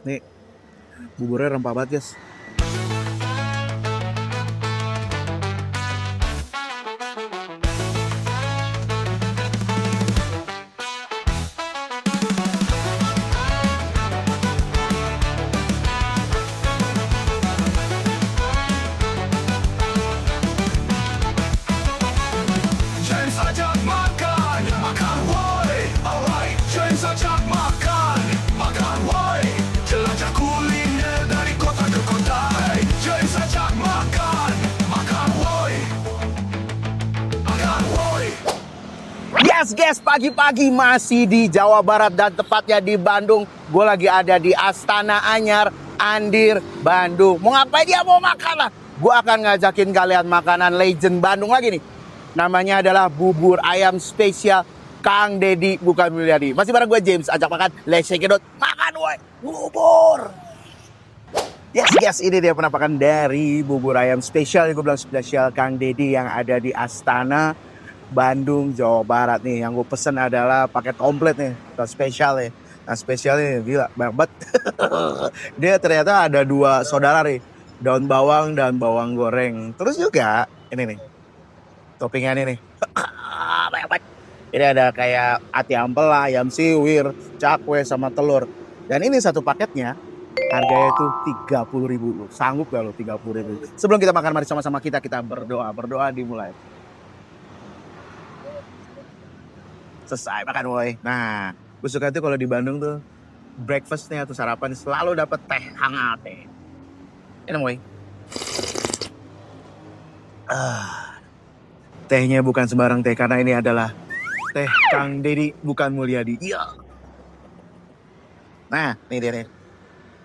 Nih, buburnya rempah banget, guys. James ajak makan, makan woi. Alright, James ajak makan, makan woi. Jelajah kuliner dari kota ke kota. Hey, James ajak makan, makan woi. Makan woi. Yes, guys, pagi-pagi masih di Jawa Barat dan tepatnya di Bandung. Gue lagi ada di Astana Anyar, Andir, Bandung. Mau ngapain dia? Mau makan lah. Gue akan ngajakin kalian makanan legend Bandung lagi nih. Namanya adalah bubur ayam spesial Kang Deddy bukan Mulyadi. Masih bareng gue James, ajak makan. Let's check it out. Makan woi, bubur. Yes, guys, ini dia penampakan dari bubur ayam spesial. Gue bilang spesial Kang Deddy yang ada di Astana, Bandung, Jawa Barat nih. Yang gue pesen adalah paket komplit nih, bukan spesial ya. Nah, spesialnya gila, banyak banget. Dia ternyata ada dua saudara nih, daun bawang dan bawang goreng. Terus juga ini nih, toppingan ini nih. Banyak banget. Ini ada kayak ati ampela, ayam siwir, cakwe, sama telur. Dan ini satu paketnya harganya itu 30.000. Sanggup gak lo 30.000? Sebelum kita makan, mari sama-sama kita berdoa. Berdoa dimulai. Selesai makan woi. Nah, gue suka tuh kalau di Bandung tuh breakfastnya atau sarapan selalu dapat teh hangat teh. Enak woi. Tehnya bukan sembarang teh karena ini adalah teh Kang Deddy bukan Mulyadi. Iya. Nah, ini dia nih.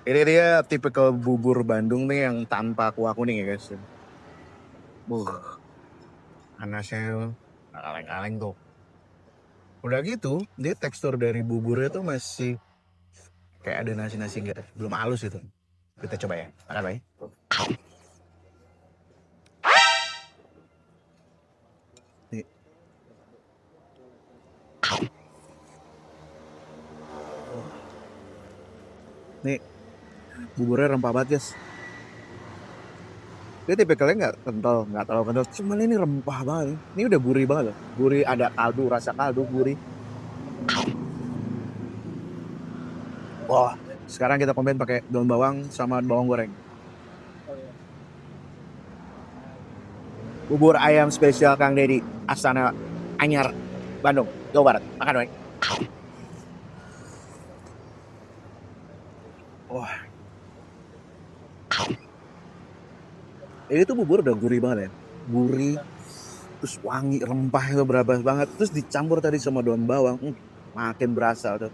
Ini dia tipikal bubur Bandung nih yang tanpa kuah kuning ya guys. Panasnya kaleng-kaleng tuh. Udah gitu, dia tekstur dari buburnya tuh masih kayak ada nasi-nasi enggak, belum halus gitu. Kita coba ya, makan baik. Nih. Nih, buburnya rempah banget guys. Dia tipikalnya nggak kental, nggak terlalu kental. Cuman ini rempah banget. Ini udah gurih banget loh. Gurih, ada kaldu, rasa kaldu, gurih. Wah, sekarang kita combine pakai daun bawang sama bawang goreng. Bubur ayam spesial Kang Deddy, Astana Anyar, Bandung, Jawa Barat. Makan baik. Wah. Ini tuh bubur udah gurih banget ya. Gurih, terus wangi, rempah itu berapa banget. Terus dicampur tadi sama daun bawang, makin berasa tuh.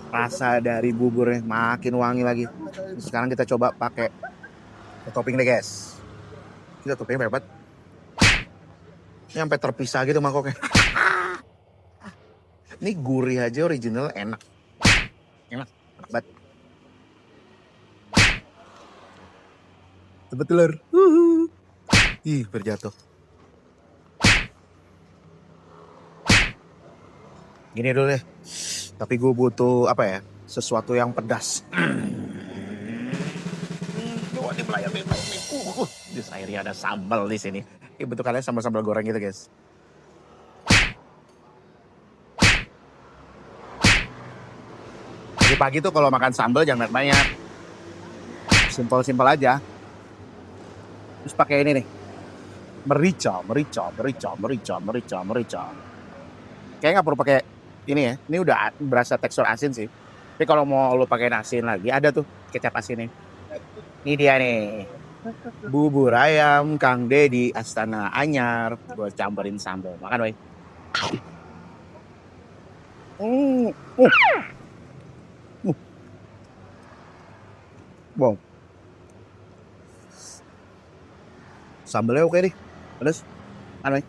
Rasa dari buburnya makin wangi lagi. Sekarang kita coba pakai topping deh guys. Kita toppingnya banyak banget. Ini sampai terpisah gitu mangkoknya. Ini gurih aja original enak. Enak banget. Tebet telur. Ih, berjatuh. Gini dulu deh. Tapi gue butuh apa ya? Sesuatu yang pedas. Di belayar nih. Di airnya ada sambal di sini. Ini bentukannya sambal-sambal goreng gitu guys. Pagi-pagi tuh kalau makan sambal jangan banyak. Simpel-simpel aja. Terus pakai ini nih. Merica. Kayaknya nggak perlu pakai ini ya. Ini udah berasa tekstur asin sih. Tapi kalau mau lo pakai asin lagi, ada tuh kecap asinnya. Ini dia nih. Bubur ayam Kang Deddy Astana Anyar. Gue campurin sambal. Makan, woy. Wow. Sambalnya oke nih. Pedas. Makan, woy.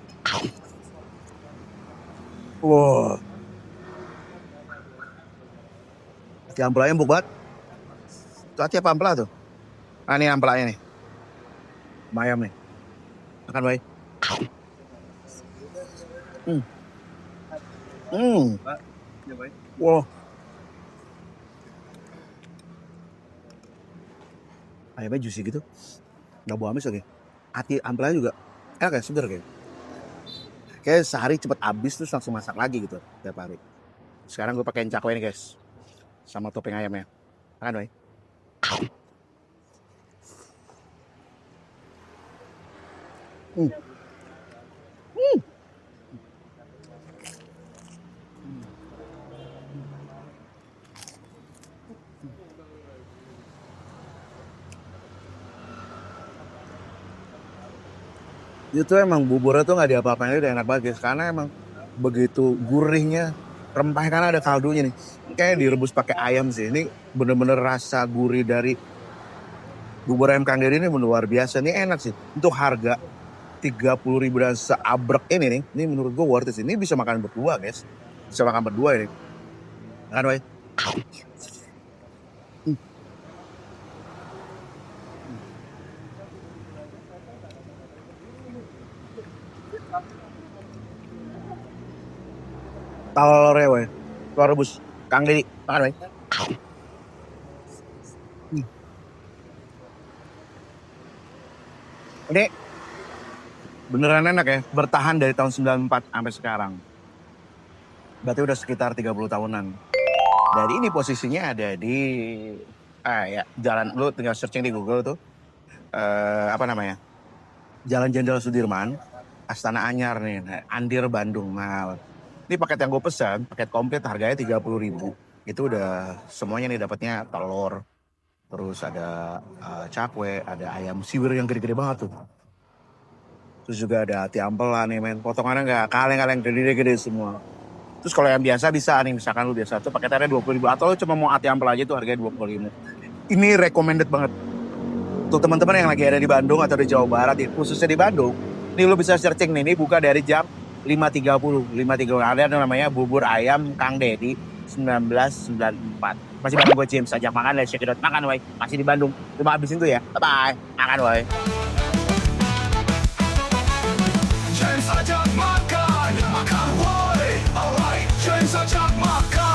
Wow. Hati ampelanya empuk banget. Itu hati apa ampela tuh? Nah, ini ampelanya nih. Mayam nih. Makan, boy. Wow. Ayamnya juicy gitu. Nggak bau amis lagi. Hati ampelnya juga enak ya, seger kayak. Kayak sehari cepet habis terus langsung masak lagi gitu tiap hari. Sekarang gue pakein cakwe nih guys. Sama topping ayamnya. Makan doi. Hmm. Itu emang buburnya tuh nggak diapa-apain, udah enak banget guys. Karena emang begitu gurihnya, rempahnya karena ada kaldunya nih. Kayak direbus pakai ayam sih. Ini bener-bener rasa gurih dari bubur ayam Kang Deddy ini luar biasa. Ini enak sih. Untuk harga 30.000 dan seabrek ini nih. Ini menurut gue worth it sih. Ini bisa makan berdua guys. Bisa makan berdua ini. Makan woy. Telurnya woy. Telur rebus. Kang Deddy. Makan woy. Ini beneran enak ya. Bertahan dari tahun 94 sampai sekarang. Berarti udah sekitar 30 tahunan. Dari ini posisinya ada di ya jalan, lu tinggal searching di Google tuh apa namanya, Jalan Jenderal Sudirman, Astana Anyar nih, Andir Bandung. Nah, ini paket yang gue pesan, paket komplit harganya 30.000. Itu udah semuanya nih, dapatnya telur, terus ada cakwe, ada ayam siwir yang gede-gede banget tuh. Terus juga ada hati ampelan nih men, potongannya nggak kaleng-kaleng, gede-gede semua. Terus kalau yang biasa bisa nih, misalkan lu biasa tuh paketannya 20.000, atau lu cuma mau hati ampel aja tuh harganya 25. Ini recommended banget. Untuk teman-teman yang lagi ada di Bandung atau di Jawa Barat, khususnya di Bandung, nih lu bisa searching nih, ini buka dari jam 5.30. Ada namanya bubur ayam Kang Deddy 1994. Masih bareng gue James, ajak makan dari Cekidot. Makan woy, masih di Bandung. Cuma habisin tuh ya, bye-bye. Makan woy. James ajak makan, makan woy. Alright, James ajak makan.